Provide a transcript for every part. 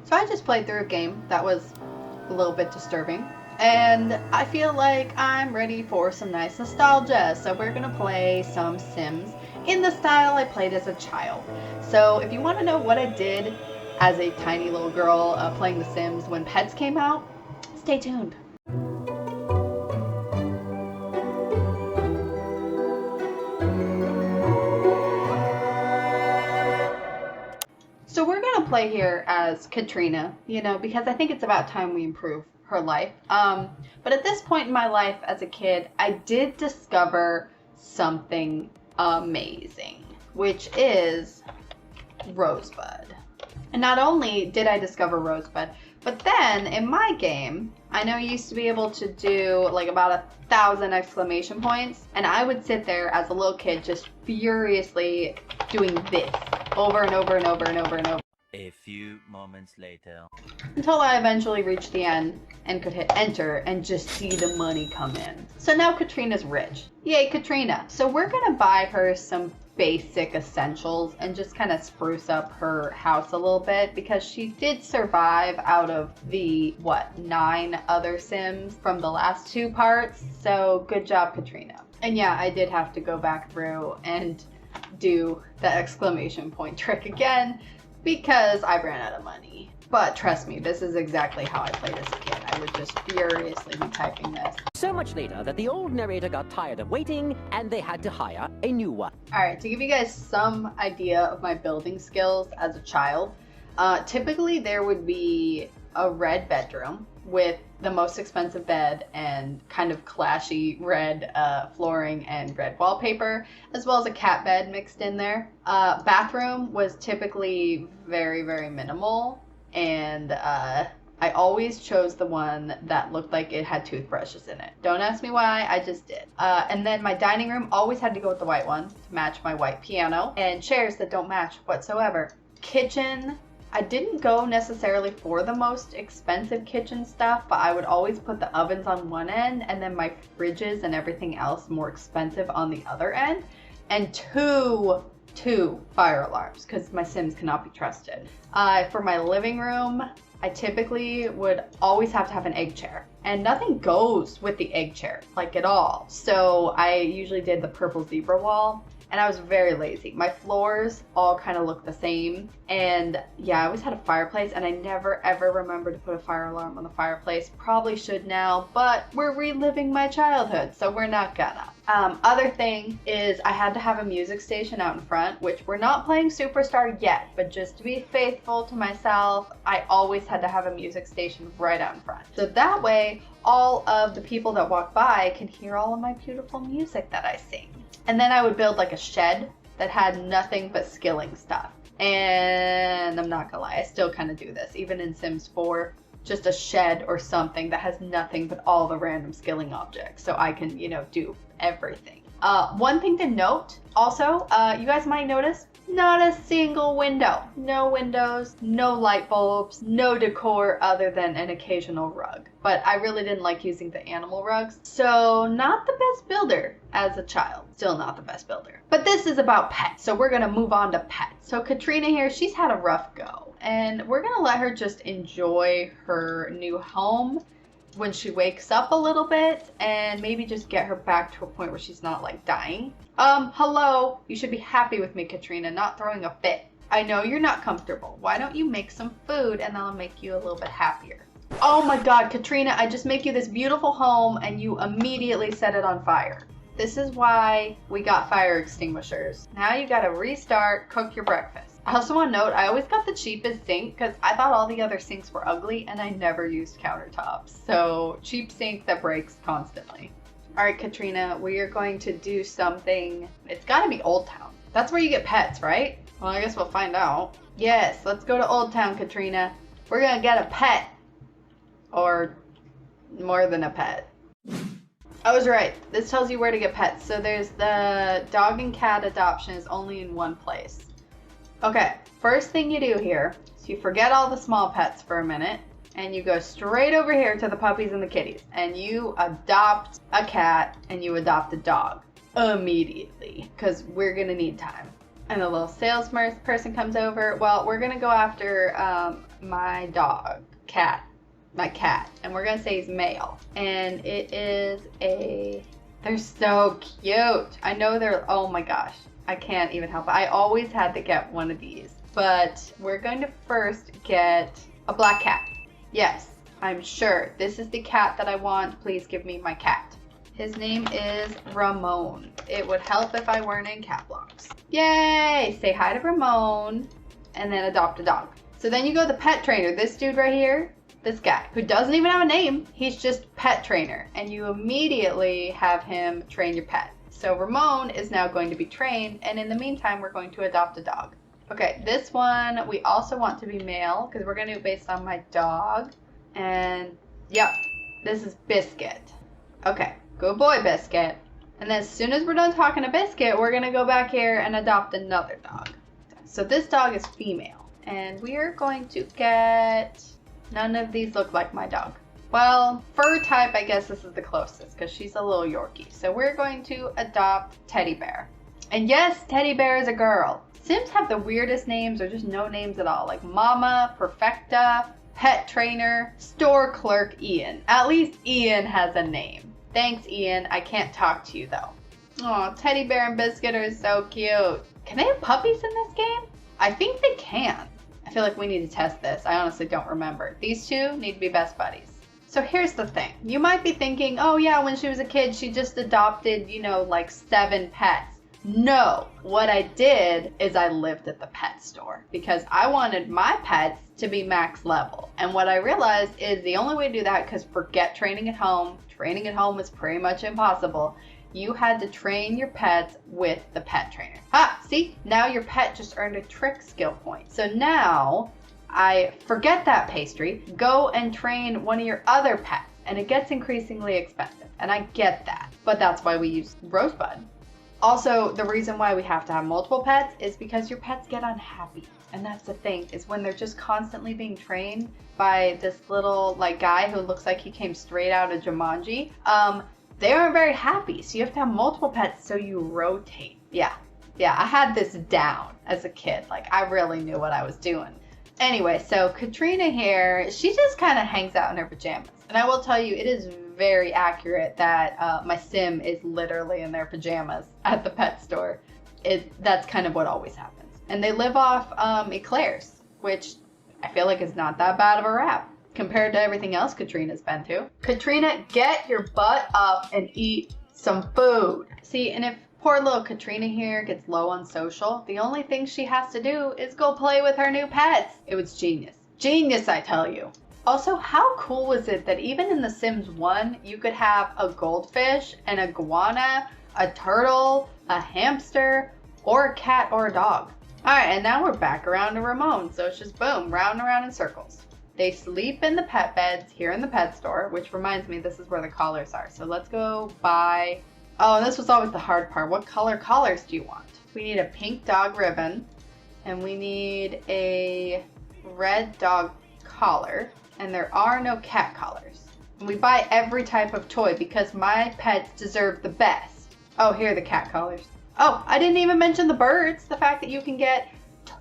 So I just played through a game that was a little bit disturbing. And I feel like I'm ready for some nice nostalgia. So we're gonna play some Sims in the style I played as a child. So if you want to know what I did as a tiny little girl playing The Sims when Pets came out, stay tuned. So we're gonna play here as Katrina, because I think it's about time we improve her life. But at this point in my life as a kid, I did discover something amazing, which is Rosebud. And not only did I discover Rosebud, but then in my game, I know you used to be able to do like about 1,000 exclamation points, and I would sit there as a little kid just furiously doing this over and over and over and over and over. A few moments later. Until I eventually reached the end and could hit enter and just see the money come in. So now Katrina's rich. Yay, Katrina. So we're gonna buy her some basic essentials and just kind of spruce up her house a little bit, because she did survive out of the 9 other Sims from the last 2 parts. So good job, Katrina. And yeah, I did have to go back through and do the exclamation point trick again because I ran out of money. But trust me, this is exactly how I played as a kid. I would just furiously be typing this. So much later that the old narrator got tired of waiting and they had to hire a new one. Alright, to give you guys some idea of my building skills as a child, typically there would be a red bedroom with the most expensive bed and kind of clashy red flooring and red wallpaper, as well as a cat bed mixed in there. Bathroom was typically very, very minimal, and I always chose the one that looked like it had toothbrushes in it. Don't ask me why, I just did. And then my dining room always had to go with the white one to match my white piano, and chairs that don't match whatsoever. Kitchen, I didn't go necessarily for the most expensive kitchen stuff, but I would always put the ovens on one end and then my fridges and everything else more expensive on the other end. And two fire alarms, because my Sims cannot be trusted. For my living room, I typically would always have to have an egg chair, and nothing goes with the egg chair, like at all. So I usually did the purple zebra wall, and I was very lazy. My floors all kind of look the same, and yeah, I always had a fireplace, and I never ever remember to put a fire alarm on the fireplace. Probably should now, but we're reliving my childhood, so we're not gonna. Other thing is I had to have a music station out in front, which we're not playing Superstar yet, but just to be faithful to myself, I always had to have a music station right out in front. So that way, all of the people that walk by can hear all of my beautiful music that I sing. And then I would build like a shed that had nothing but skilling stuff. And I'm not gonna lie, I still kind of do this, even in Sims 4. Just a shed or something that has nothing but all the random skilling objects, so I can, do everything. One thing to note, also, you guys might notice, not a single window. No windows, no light bulbs, no decor other than an occasional rug. But I really didn't like using the animal rugs, so not the best builder as a child. Still not the best builder. But this is about pets, so we're gonna move on to pets. So Katrina here, she's had a rough go, and we're gonna let her just enjoy her new home when she wakes up a little bit, and maybe just get her back to a point where she's not like dying. Hello, you should be happy with me, Katrina, not throwing a fit. I know you're not comfortable. Why don't you make some food and that'll make you a little bit happier. Oh my God, Katrina, I just make you this beautiful home and you immediately set it on fire. This is why we got fire extinguishers. Now you gotta restart, cook your breakfast. I also want to note, I always got the cheapest sink because I thought all the other sinks were ugly and I never used countertops. So cheap sink that breaks constantly. All right, Katrina, we are going to do something. It's gotta be Old Town. That's where you get pets, right? Well, I guess we'll find out. Yes, let's go to Old Town, Katrina. We're gonna get a pet. Or more than a pet. I was right. This tells you where to get pets. So there's the dog and cat adoption is only in one place. Okay, first thing you do here is you forget all the small pets for a minute and you go straight over here to the puppies and the kitties and you adopt a cat and you adopt a dog immediately because we're gonna need time. And the little sales person comes over. Well, we're gonna go after my cat, and we're gonna say he's male. And it is they're so cute. I know oh my gosh, I can't even help it. I always had to get one of these, but we're going to first get a black cat. Yes, I'm sure this is the cat that I want. Please give me my cat. His name is Ramon. It would help if I weren't in cap locks. Yay! Say hi to Ramon and then adopt a dog. So then you go to the pet trainer. This dude right here, this guy who doesn't even have a name. He's just pet trainer, and you immediately have him train your pet. So Ramon is now going to be trained, and in the meantime, we're going to adopt a dog. Okay, this one we also want to be male because we're going to do it based on my dog. And yep, this is Biscuit. Okay, good boy, Biscuit. And then as soon as we're done talking to Biscuit, we're going to go back here and adopt another dog. So this dog is female, and we are going to get... None of these look like my dog. Well, fur type, I guess this is the closest because she's a little Yorkie. So we're going to adopt Teddy Bear. And yes, Teddy Bear is a girl. Sims have the weirdest names or just no names at all. Like Mama, Perfecta, Pet Trainer, Store Clerk Ian. At least Ian has a name. Thanks, Ian. I can't talk to you though. Oh, Teddy Bear and Biscuit are so cute. Can they have puppies in this game? I think they can. I feel like we need to test this. I honestly don't remember. These two need to be best buddies. So here's the thing. You might be thinking, oh yeah, when she was a kid, she just adopted, like 7 pets. No, what I did is I lived at the pet store because I wanted my pets to be max level. And what I realized is the only way to do that, because forget training at home is pretty much impossible. You had to train your pets with the pet trainer. Ah, see, now your pet just earned a trick skill point. So now I forget that pastry, go and train one of your other pets, and it gets increasingly expensive. And I get that, but that's why we use Rosebud. Also, the reason why we have to have multiple pets is because your pets get unhappy. And that's the thing, is when they're just constantly being trained by this little guy who looks like he came straight out of Jumanji, they aren't very happy. So you have to have multiple pets so you rotate. Yeah, I had this down as a kid. I really knew what I was doing. Anyway, so Katrina here, she just kind of hangs out in her pajamas. And I will tell you, it is very accurate that my sim is literally in their pajamas at the pet store. That's kind of what always happens. And they live off eclairs, which I feel like is not that bad of a rap compared to everything else Katrina's been to. Katrina, get your butt up and eat some food. See, and if poor little Katrina here gets low on social, the only thing she has to do is go play with her new pets. It was genius. Genius, I tell you. Also, how cool was it that even in The Sims 1, you could have a goldfish, an iguana, a turtle, a hamster, or a cat or a dog. Alright, and now we're back around to Ramon, so it's just boom, round and round in circles. They sleep in the pet beds here in the pet store, which reminds me, this is where the collars are. So let's go buy... Oh, this was always the hard part. What color collars do you want? We need a pink dog ribbon, and we need a red dog collar, and there are no cat collars. And we buy every type of toy because my pets deserve the best. Oh, here are the cat collars. Oh, I didn't even mention the birds. The fact that you can get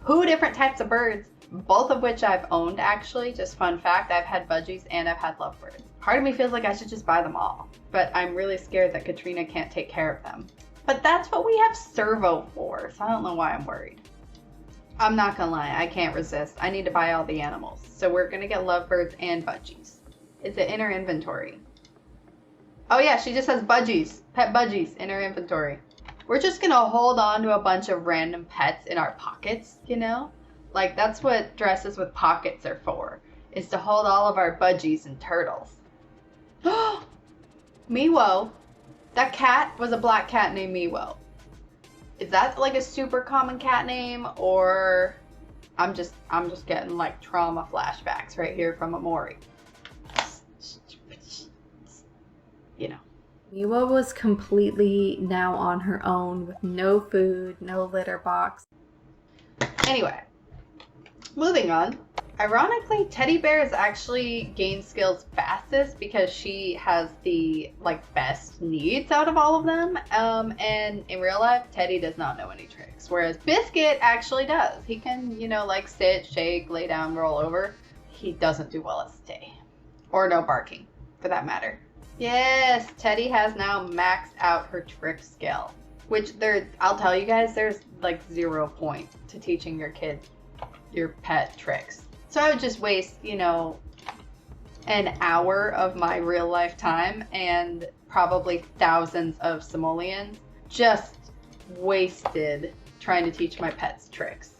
2 different types of birds, both of which I've owned actually. Just fun fact, I've had budgies and I've had lovebirds. Part of me feels like I should just buy them all, but I'm really scared that Katrina can't take care of them. But that's what we have Servo for, so I don't know why I'm worried. I'm not gonna lie, I can't resist. I need to buy all the animals. So we're gonna get lovebirds and budgies. Is it in her inventory? Oh yeah, she just has budgies, pet budgies in her inventory. We're just gonna hold on to a bunch of random pets in our pockets, That's what dresses with pockets are for, is to hold all of our budgies and turtles. Miwo. That cat was a black cat named Miwo. Is that a super common cat name, or I'm just getting trauma flashbacks right here from Amori. Miwa was completely now on her own with no food, no litter box. Anyway, moving on. Ironically, Teddy Bear is actually gained skills fastest because she has the best needs out of all of them. And in real life, Teddy does not know any tricks, whereas Biscuit actually does. He can, sit, shake, lay down, roll over, he doesn't do well at stay. Or no barking, for that matter. Yes, Teddy has now maxed out her trick skill. Which I'll tell you guys, there's like 0 point to teaching your kid your pet tricks. So I would just waste, you know, an hour of my real life time and probably thousands of simoleons just wasted trying to teach my pets tricks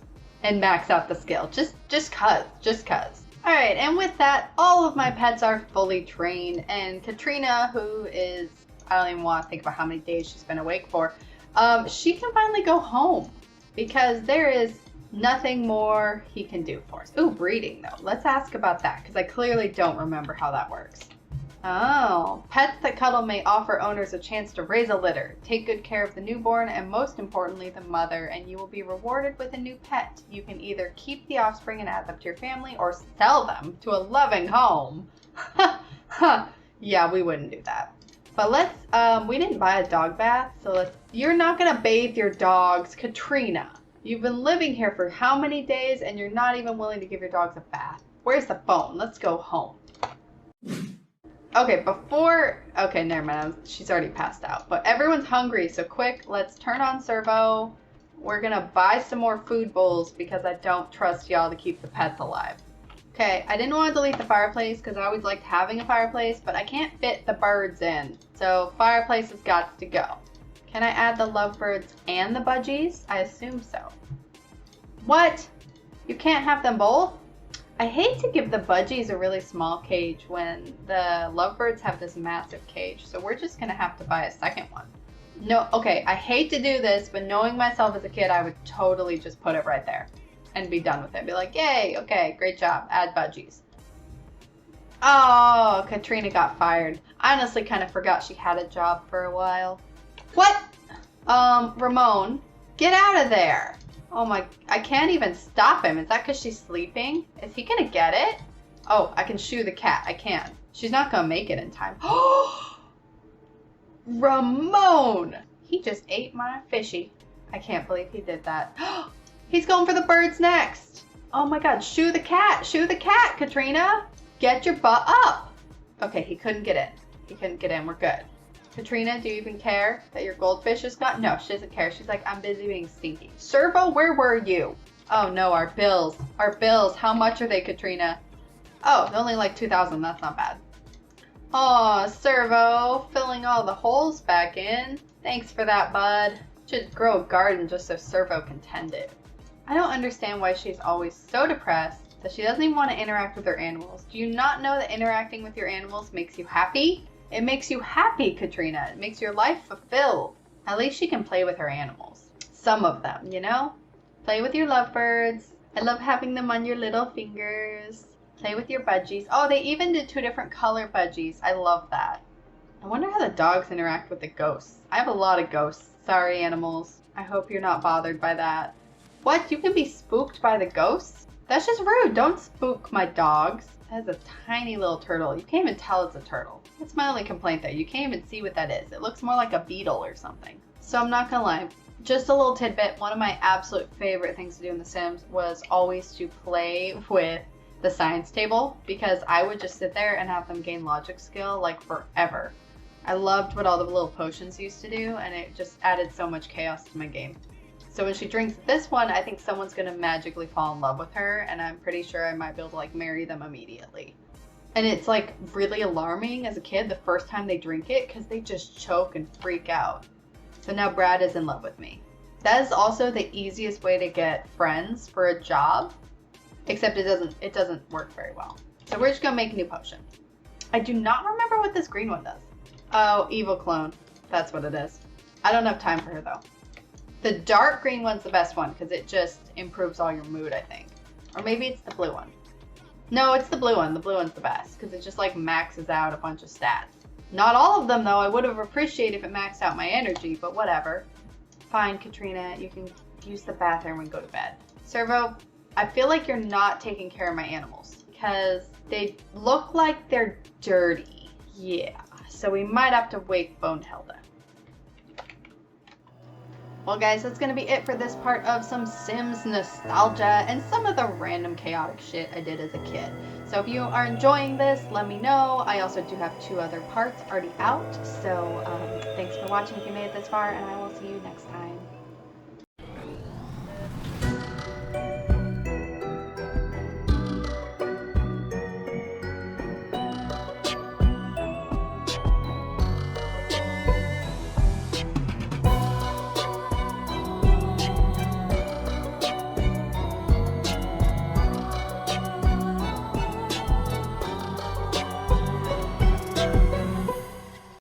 and max out the skill. Just cuz. Alright, and with that, all of my pets are fully trained, and Katrina, who is, I don't even want to think about how many days she's been awake for, she can finally go home because there is nothing more he can do for us. Ooh, breeding though. Let's ask about that because I clearly don't remember how that works. Oh, pets that cuddle may offer owners a chance to raise a litter, take good care of the newborn, and most importantly, the mother, and you will be rewarded with a new pet. You can either keep the offspring and add them to your family or sell them to a loving home. Yeah, we wouldn't do that. But let's, we didn't buy a dog bath, so you're not gonna bathe your dogs, Katrina. You've been living here for how many days and you're not even willing to give your dogs a bath? Where's the phone? Let's go home. Okay, okay, never mind. She's already passed out. But everyone's hungry, so quick, let's turn on servo. We're gonna buy some more food bowls because I don't trust y'all to keep the pets alive. Okay, I didn't want to delete the fireplace because I always liked having a fireplace, but I can't fit the birds in. So fireplace has got to go. Can I add the lovebirds and the budgies? I assume so. What? You can't have them both? I hate to give the budgies a really small cage when the lovebirds have this massive cage, so we're just gonna have to buy a second one. No, okay, I hate to do this, but knowing myself as a kid, I would totally just put it right there and be done with it. Be like, yay, okay, great job, add budgies. Oh, Katrina got fired. I honestly kind of forgot she had a job for a while. What? Ramon, get out of there. Oh my, I can't even stop him. Is that because she's sleeping? Is he gonna get it? Oh, I can shoo the cat. I can. She's not gonna make it in time. Ramon! He just ate my fishy. I can't believe he did that. He's going for the birds next. Oh my god, shoo the cat. Shoo the cat, Katrina. Get your butt up. Okay, he couldn't get in. He couldn't get in. We're good. Katrina, do you even care that your goldfish is gone? No, she doesn't care. She's like, I'm busy being stinky. Servo, where were you? Oh no, our bills. Our bills. How much are they, Katrina? Oh, only like 2,000. That's not bad. Oh, Servo, filling all the holes back in. Thanks for that, bud. Should grow a garden just so Servo can tend it. I don't understand why she's always so depressed that she doesn't even want to interact with her animals. Do you not know that interacting with your animals makes you happy? It makes you happy, Katrina. It makes your life fulfilled. At least she can play with her animals. Some of them, you know? Play with your lovebirds. I love having them on your little fingers. Play with your budgies. Oh, they even did 2 different color budgies. I love that. I wonder how the dogs interact with the ghosts. I have a lot of ghosts. Sorry, animals. I hope you're not bothered by that. What? You can be spooked by the ghosts? That's just rude. Don't spook my dogs. That is a tiny little turtle. You can't even tell it's a turtle. That's my only complaint though. You can't even see what that is. It looks more like a beetle or something. So I'm not gonna lie. Just a little tidbit. One of my absolute favorite things to do in The Sims was always to play with the science table because I would just sit there and have them gain logic skill like forever. I loved what all the little potions used to do and it just added so much chaos to my game. So when she drinks this one, I think someone's gonna magically fall in love with her and I'm pretty sure I might be able to like marry them immediately. And it's like really alarming as a kid the first time they drink it because they just choke and freak out. So now Brad is in love with me. That is also the easiest way to get friends for a job, except it doesn't work very well. So we're just gonna make a new potion. I do not remember what this green one does. Oh, evil clone. That's what it is. I don't have time for her though. The dark green one's the best one because it just improves all your mood, I think. Or maybe it's the blue one. No, it's the blue one. The blue one's the best because it just like maxes out a bunch of stats. Not all of them though. I would have appreciated if it maxed out my energy, but whatever. Fine, Katrina, you can use the bathroom and go to bed. Servo, I feel like you're not taking care of my animals because they look like they're dirty. Yeah, so we might have to wake Bonehilda. Well guys, that's going to be it for this part of some Sims nostalgia and some of the random chaotic shit I did as a kid. So if you are enjoying this, let me know. I also do have 2 other parts already out. So thanks for watching if you made it this far, and I will see you next time.